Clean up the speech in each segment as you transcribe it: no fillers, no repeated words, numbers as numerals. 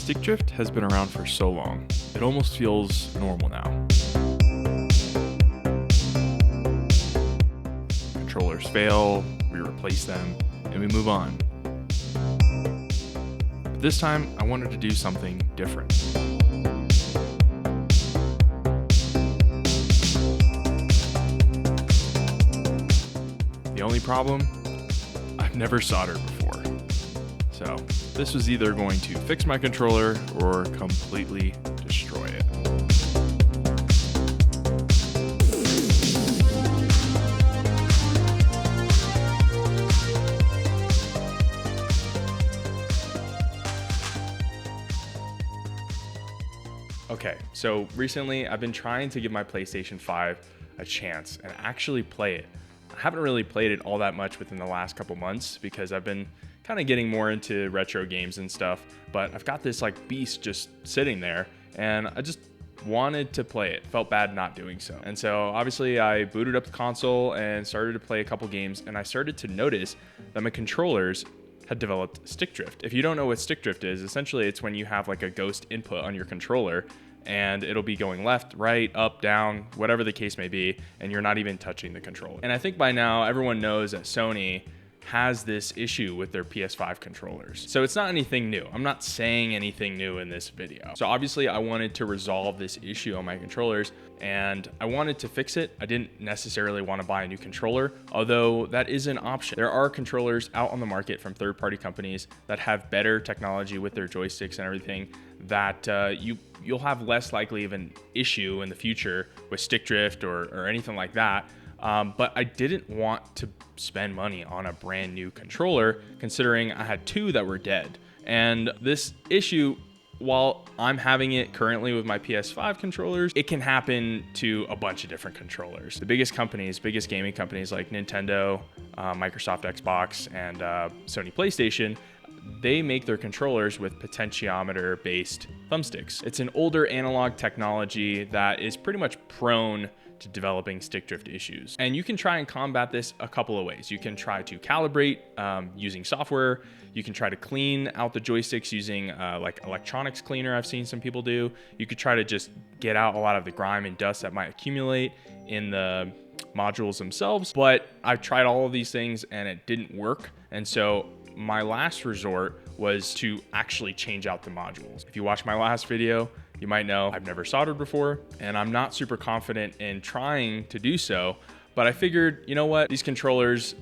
Stick drift has been around for so long, it almost feels normal now. Controllers fail, we replace them, and we move on. But this time, I wanted to do something different. The only problem? I've never soldered before. So this was either going to fix my controller or completely destroy it. Okay, so recently I've been trying to give my PlayStation 5 a chance and actually play it. I haven't really played it all that much within the last couple months because I've been kind of getting more into retro games and stuff, but I've got this like beast just sitting there and I just wanted to play it. Felt bad not doing so. And so obviously I booted up the console and started to play a couple games, and I started to notice that my controllers had developed stick drift. If you don't know what stick drift is, essentially it's when you have like a ghost input on your controller and it'll be going left, right, up, down, whatever the case may be, and you're not even touching the controller. And I think by now everyone knows that Sony has this issue with their PS5 controllers. So it's not anything new. I'm not saying anything new in this video. So obviously I wanted to resolve this issue on my controllers and I wanted to fix it. I didn't necessarily want to buy a new controller, although that is an option. There are controllers out on the market from third-party companies that have better technology with their joysticks and everything that you'll have less likely of an issue in the future with stick drift or anything like that. But I didn't want to spend money on a brand new controller, considering I had two that were dead. And this issue, while I'm having it currently with my PS5 controllers, it can happen to a bunch of different controllers. The biggest gaming companies like Nintendo, Microsoft Xbox, and Sony PlayStation, they make their controllers with potentiometer based thumbsticks. It's an older analog technology that is pretty much prone to developing stick drift issues. And you can try and combat this a couple of ways. You can try to calibrate using software. You can try to clean out the joysticks using like electronics cleaner. I've seen some people do. You could try to just get out a lot of the grime and dust that might accumulate in the modules themselves. But I've tried all of these things and it didn't work. And so my last resort was to actually change out the modules. If you watch my last video, you might know I've never soldered before and I'm not super confident in trying to do so, but I figured, you know what, these controllers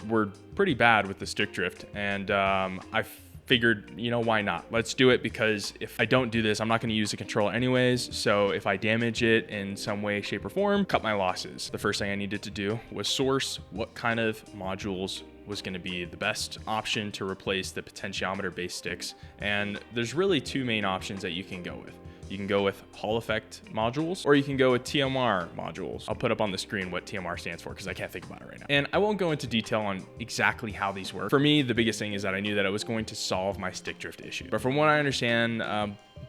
were pretty bad with the stick drift, and I figured, you know, why not? Let's do it, because if I don't do this, I'm not going to use the controller anyways. So if I damage it in some way, shape, or form, cut my losses. The first thing I needed to do was source what kind of modules was going to be the best option to replace the potentiometer based sticks. And there's really two main options that you can go with. You can go with Hall effect modules, or you can go with TMR modules. I'll put up on the screen what TMR stands for because I can't think about it right now. And I won't go into detail on exactly how these work. For me, the biggest thing is that I knew that it was going to solve my stick drift issue. But from what I understand,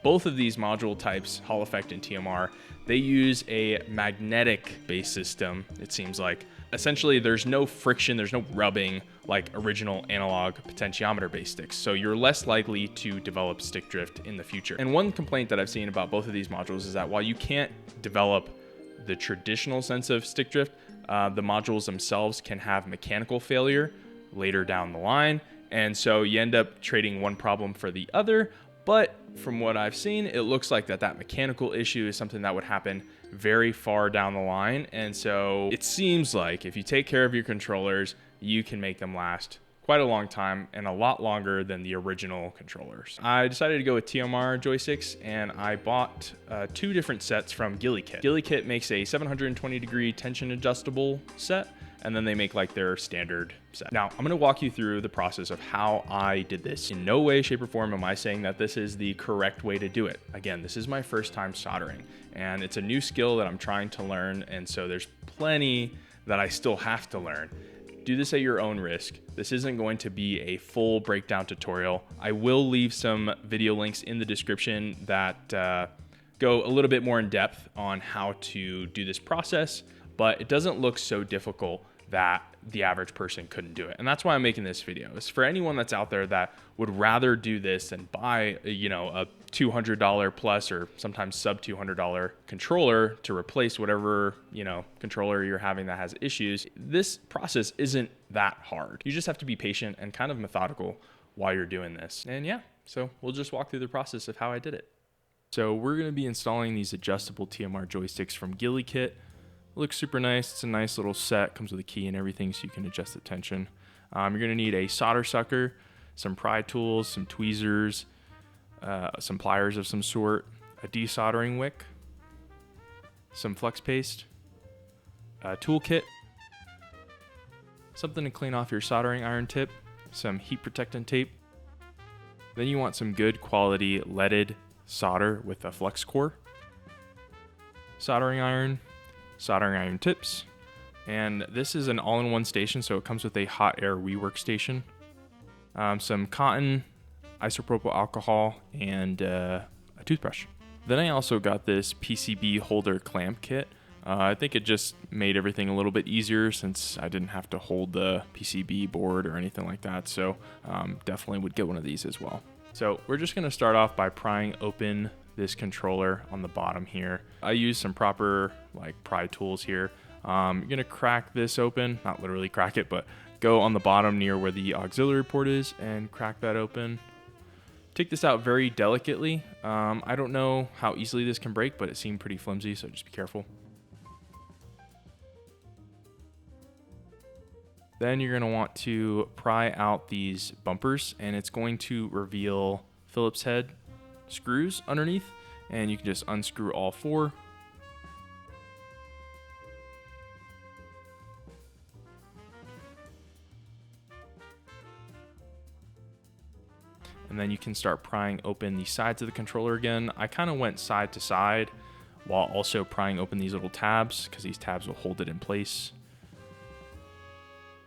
both of these module types, Hall effect and TMR, they use a magnetic based system, it seems like. Essentially, there's no friction, there's no rubbing like original analog potentiometer based sticks. So you're less likely to develop stick drift in the future. And one complaint that I've seen about both of these modules is that while you can't develop the traditional sense of stick drift, the modules themselves can have mechanical failure later down the line. And so you end up trading one problem for the other. But from what I've seen, it looks like that mechanical issue is something that would happen very far down the line. And so it seems like if you take care of your controllers, you can make them last quite a long time and a lot longer than the original controllers. I decided to go with TMR joysticks, and I bought two different sets from GillyKit. GillyKit makes a 720 degree tension adjustable set, and then they make like their standard set. Now, I'm gonna walk you through the process of how I did this. In no way, shape, or form am I saying that this is the correct way to do it. Again, this is my first time soldering, and it's a new skill that I'm trying to learn, and so there's plenty that I still have to learn. Do this at your own risk. This isn't going to be a full breakdown tutorial. I will leave some video links in the description that go a little bit more in depth on how to do this process, but it doesn't look so difficult that the average person couldn't do it. And that's why I'm making this video. It's for anyone that's out there that would rather do this than buy, you know, a $200 plus or sometimes sub $200 controller to replace whatever, you know, controller you're having that has issues. This process isn't that hard. You just have to be patient and kind of methodical while you're doing this. And yeah, so we'll just walk through the process of how I did it. So we're going to be installing these adjustable TMR joysticks from Ghillie Kit. Looks super nice. It's a nice little set. Comes with a key and everything, so you can adjust the tension. You're going to need a solder sucker, some pry tools, some tweezers, some pliers of some sort, a desoldering wick, some flex paste, a tool kit, something to clean off your soldering iron tip, some heat protectant tape. Then you want some good quality leaded solder with a flex core, soldering iron tips, and this is an all-in-one station, so it comes with a hot air rework station, some cotton, isopropyl alcohol, and a toothbrush. Then I also got this PCB holder clamp kit. I think it just made everything a little bit easier since I didn't have to hold the PCB board or anything like that, so definitely would get one of these as well. So we're just going to start off by prying open this controller on the bottom here. I use some proper like pry tools here. You're gonna crack this open, not literally crack it, but go on the bottom near where the auxiliary port is and crack that open. Take this out very delicately. I don't know how easily this can break, but it seemed pretty flimsy, so just be careful. Then you're gonna want to pry out these bumpers, and it's going to reveal Phillips head screws underneath, and you can just unscrew all four. And then you can start prying open the sides of the controller again. I kind of went side to side while also prying open these little tabs because these tabs will hold it in place.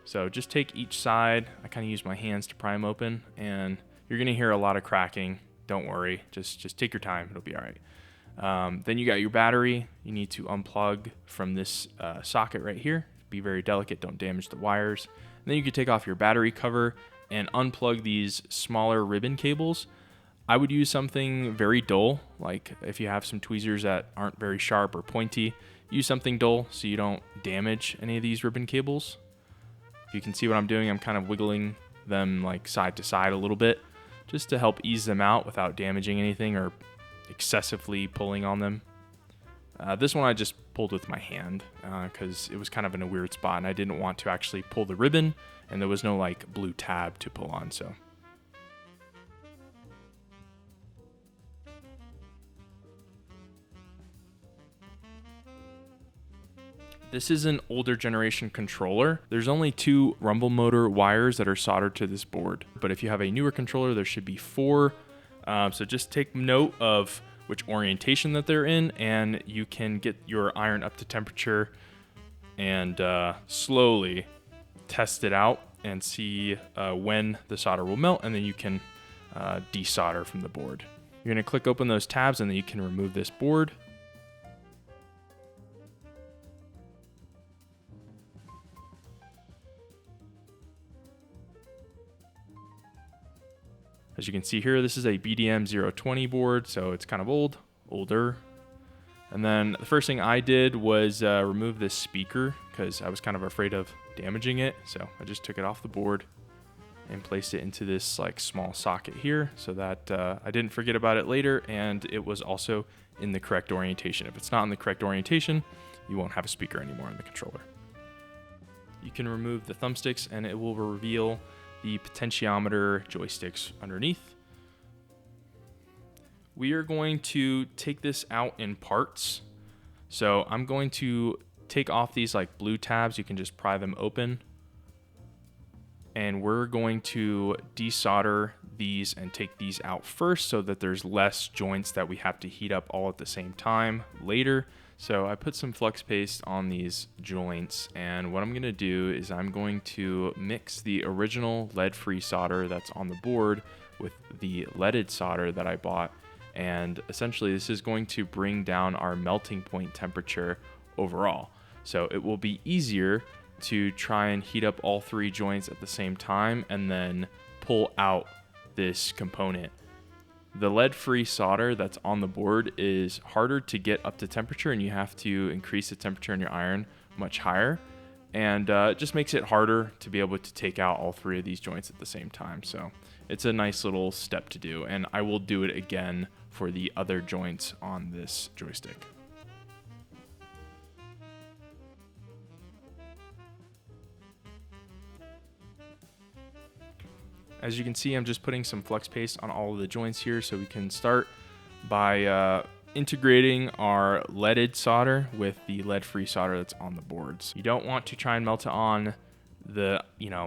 So just take each side. I kind of use my hands to pry them open, and you're gonna hear a lot of cracking. Don't worry, just take your time, it'll be all right. Then you got your battery. You need to unplug from this socket right here. Be very delicate, don't damage the wires. And then you can take off your battery cover and unplug these smaller ribbon cables. I would use something very dull, like if you have some tweezers that aren't very sharp or pointy, use something dull so you don't damage any of these ribbon cables. If you can see what I'm doing, I'm kind of wiggling them like side to side a little bit, just to help ease them out without damaging anything or excessively pulling on them. This one I just pulled with my hand because it was kind of in a weird spot and I didn't want to actually pull the ribbon, and there was no like blue tab to pull on, so. This is an older generation controller. There's only 2 rumble motor wires that are soldered to this board. But if you have a newer controller, there should be 4. So just take note of which orientation that they're in, and you can get your iron up to temperature and slowly test it out and see when the solder will melt, and then you can desolder from the board. You're gonna click open those tabs, and then you can remove this board. As you can see here, this is a BDM 020 board, so it's kind of older. And then the first thing I did was remove this speaker because I was kind of afraid of damaging it. So I just took it off the board and placed it into this like small socket here so that I didn't forget about it later, and it was also in the correct orientation. If it's not in the correct orientation, you won't have a speaker anymore in the controller. You can remove the thumbsticks and it will reveal the potentiometer joysticks underneath. We are going to take this out in parts. So I'm going to take off these like blue tabs. You can just pry them open. And we're going to desolder these and take these out first so that there's less joints that we have to heat up all at the same time later. So I put some flux paste on these joints, and what I'm gonna do is I'm going to mix the original lead-free solder that's on the board with the leaded solder that I bought, and essentially this is going to bring down our melting point temperature overall. So it will be easier to try and heat up all 3 joints at the same time and then pull out this component. The lead-free solder that's on the board is harder to get up to temperature, and you have to increase the temperature in your iron much higher, and it just makes it harder to be able to take out all 3 of these joints at the same time. So it's a nice little step to do, and I will do it again for the other joints on this joystick. As you can see, I'm just putting some flux paste on all of the joints here, so we can start by integrating our leaded solder with the lead-free solder that's on the boards. You don't want to try and melt it on the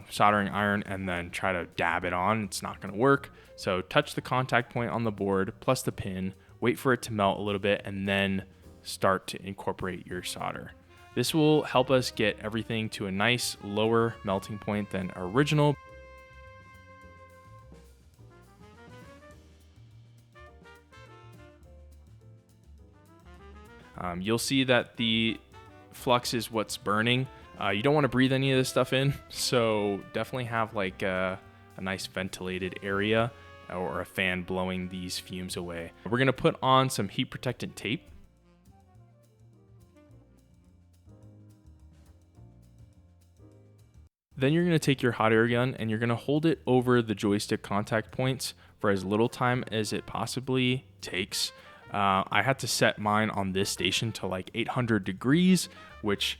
soldering iron and then try to dab it on. It's not going to work. So touch the contact point on the board plus the pin, wait for it to melt a little bit, and then start to incorporate your solder. This will help us get everything to a nice lower melting point than original. You'll see that the flux is what's burning. You don't want to breathe any of this stuff in, so definitely have like a nice ventilated area or a fan blowing these fumes away. We're going to put on some heat protectant tape. Then you're going to take your hot air gun and you're going to hold it over the joystick contact points for as little time as it possibly takes. I had to set mine on this station to like 800 degrees, which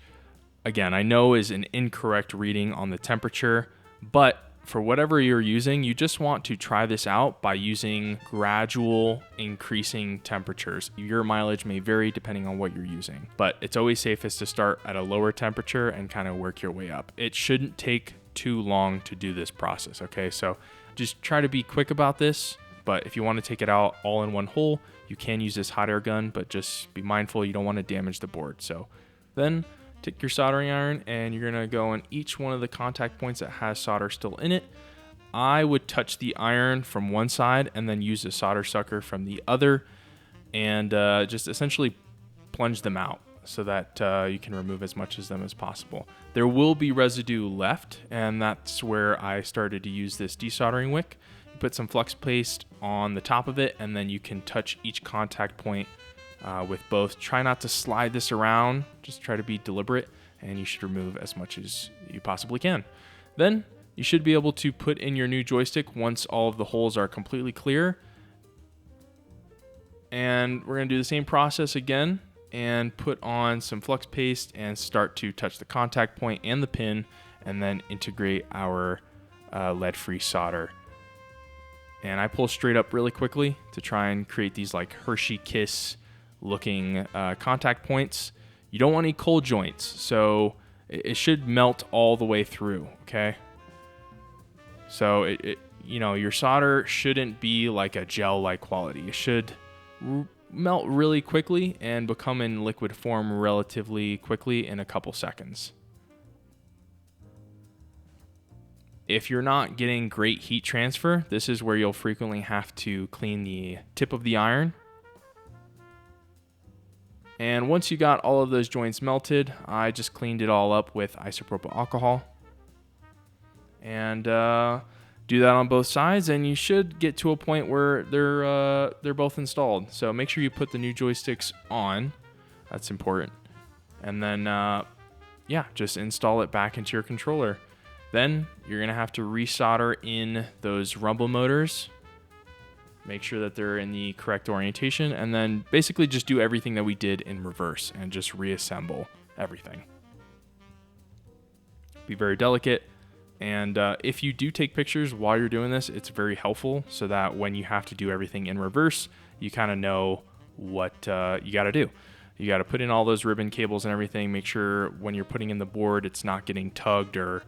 again, I know is an incorrect reading on the temperature, but for whatever you're using, you just want to try this out by using gradual increasing temperatures. Your mileage may vary depending on what you're using, but it's always safest to start at a lower temperature and kind of work your way up. It shouldn't take too long to do this process, okay? So just try to be quick about this, but if you want to take it out all in one hole, you can use this hot air gun, but just be mindful you don't want to damage the board. So then take your soldering iron and you're going to go on each one of the contact points that has solder still in it. I would touch the iron from one side and then use a solder sucker from the other and just essentially plunge them out so that you can remove as much of them as possible. There will be residue left, and that's where I started to use this desoldering wick. You put some flux paste on the top of it and then you can touch each contact point with both. Try not to slide this around, just try to be deliberate, and you should remove as much as you possibly can. Then you should be able to put in your new joystick once all of the holes are completely clear. And we're going to do the same process again and put on some flux paste and start to touch the contact point and the pin and then integrate our lead-free solder. And I pull straight up really quickly to try and create these like Hershey Kiss looking contact points. You don't want any cold joints, so it should melt all the way through, okay? So your solder shouldn't be like a gel-like quality. It should melt really quickly and become in liquid form relatively quickly in a couple seconds. If you're not getting great heat transfer, this is where you'll frequently have to clean the tip of the iron. And once you got all of those joints melted, I just cleaned it all up with isopropyl alcohol. And do that on both sides, and you should get to a point where they're both installed. So make sure you put the new joysticks on. That's important. And then, just install it back into your controller. Then you're going to have to resolder in those rumble motors. Make sure that they're in the correct orientation, and then basically just do everything that we did in reverse and just reassemble everything. Be very delicate, and if you do take pictures while you're doing this, it's very helpful so that when you have to do everything in reverse, you kind of know what you got to do. You got to put in all those ribbon cables and everything. Make sure when you're putting in the board, it's not getting tugged or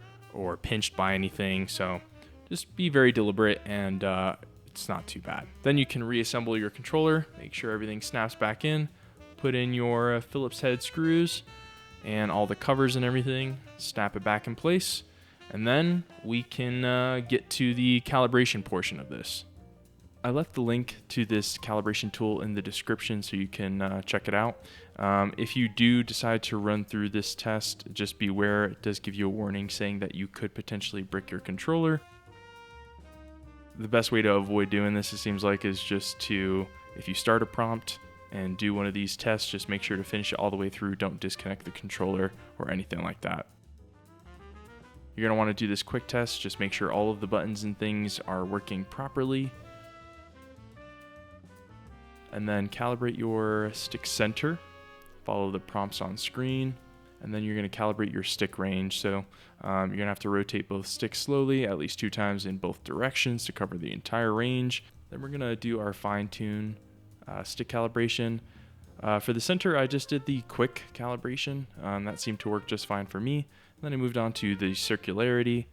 pinched by anything. So just be very deliberate, and it's not too bad. Then you can reassemble your controller, make sure everything snaps back in, put in your Phillips head screws and all the covers and everything, snap it back in place, and then we can get to the calibration portion of this. I left the link to this calibration tool in the description so you can check it out. If you do decide to run through this test, just beware. It does give you a warning saying that you could potentially brick your controller. The best way to avoid doing this, it seems like, is just to, if you start a prompt and do one of these tests, just make sure to finish it all the way through. Don't disconnect the controller or anything like that. You're going to want to do this quick test. Just make sure all of the buttons and things are working properly. And then calibrate your stick center. Follow the prompts on screen. And then you're going to calibrate your stick range. So you're going to have to rotate both sticks slowly, at least 2 times in both directions to cover the entire range. Then we're going to do our fine tune stick calibration. For the center, I just did the quick calibration. That seemed to work just fine for me. Then I moved on to the circularity.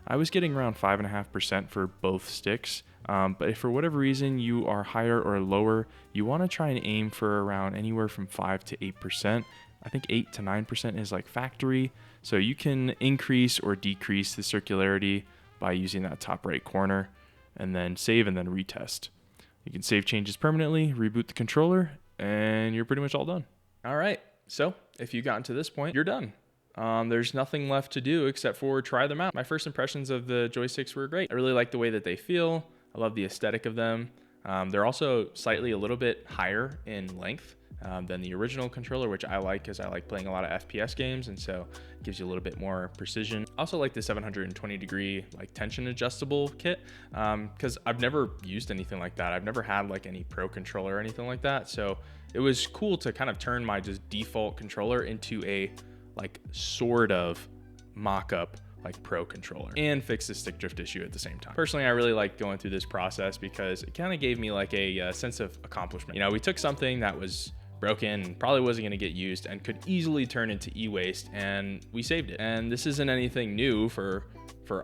I was getting around 5.5% for both sticks. But if for whatever reason you are higher or lower, you want to try and aim for around anywhere from 5 to 8%. I think 8 to 9% is like factory. So you can increase or decrease the circularity by using that top right corner, and then save and then retest. You can save changes permanently, reboot the controller, and you're pretty much all done. All right, so if you've gotten to this point, you're done. There's nothing left to do except for try them out. My first impressions of the joysticks were great. I really like the way that they feel. I love the aesthetic of them. They're also slightly a little bit higher in length than the original controller, which I like because I like playing a lot of FPS games, and so it gives you a little bit more precision. I also like the 720 degree like tension adjustable kit because I've never used anything like that. I've never had like any pro controller or anything like that, so it was cool to kind of turn my just default controller into a like sort of mock-up like pro controller and fix the stick drift issue at the same time. Personally, I really like going through this process because it kind of gave me like a sense of accomplishment. You know, we took something that was broken and probably wasn't going to get used and could easily turn into e-waste, and we saved it. And this isn't anything new for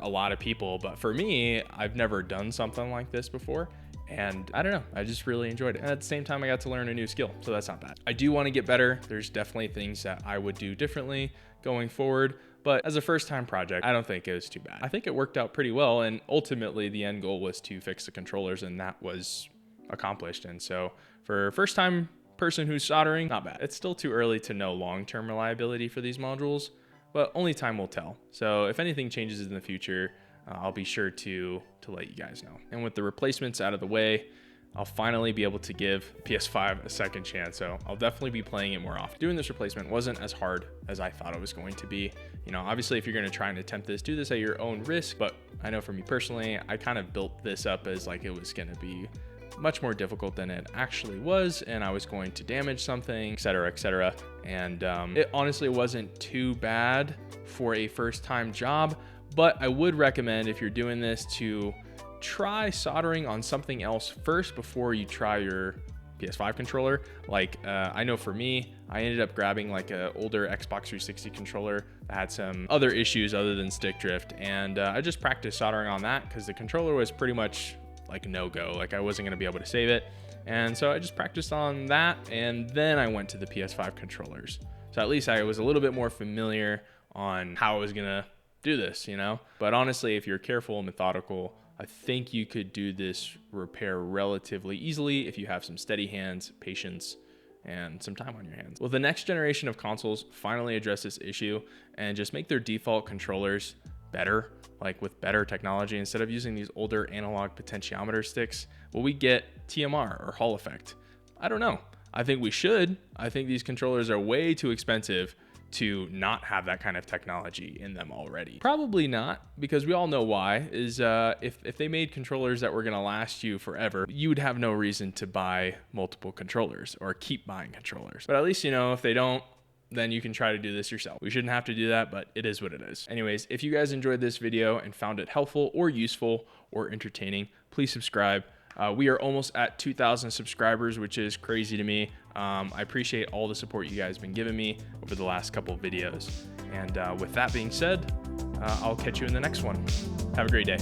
a lot of people, but for me, I've never done something like this before. And I don't know, I just really enjoyed it. And at the same time, I got to learn a new skill, so that's not bad. I do want to get better. There's definitely things that I would do differently going forward, but as a first-time project, I don't think it was too bad. I think it worked out pretty well, and ultimately the end goal was to fix the controllers, and that was accomplished. And so for a first-time person who's soldering, not bad. It's still too early to know long-term reliability for these modules, but only time will tell. So if anything changes in the future, I'll be sure to let you guys know. And with the replacements out of the way, I'll finally be able to give PS5 a second chance. So I'll definitely be playing it more often. Doing this replacement wasn't as hard as I thought it was going to be. You know, obviously if you're going to try and attempt this, do this at your own risk. But I know for me personally, I kind of built this up as like it was going to be much more difficult than it actually was, and I was going to damage something, etc., etc. And it honestly wasn't too bad for a first-time job. But I would recommend, if you're doing this, to try soldering on something else first before you try your PS5 controller. Like I know for me, I ended up grabbing like an older Xbox 360 controller that had some other issues other than stick drift, and I just practiced soldering on that because the controller was pretty much like no-go. Like I wasn't going to be able to save it, and so I just practiced on that, and then I went to the PS5 controllers. So at least I was a little bit more familiar on how I was going to do this, you know. But honestly, if you're careful and methodical, I think you could do this repair relatively easily if you have some steady hands, patience, and some time on your hands. Will the next generation of consoles finally address this issue and just make their default controllers better, like with better technology, instead of using these older analog potentiometer sticks? Will we get TMR or Hall effect? I don't know. I think we should. I think these controllers are way too expensive to not have that kind of technology in them already. Probably not, because we all know why, is if they made controllers that were gonna last you forever, you would have no reason to buy multiple controllers or keep buying controllers. But at least, you know, if they don't, then you can try to do this yourself. We shouldn't have to do that, but it is what it is. Anyways, if you guys enjoyed this video and found it helpful or useful or entertaining, please subscribe. We are almost at 2,000 subscribers, which is crazy to me. I appreciate all the support you guys have been giving me over the last couple of videos. And with that being said, I'll catch you in the next one. Have a great day.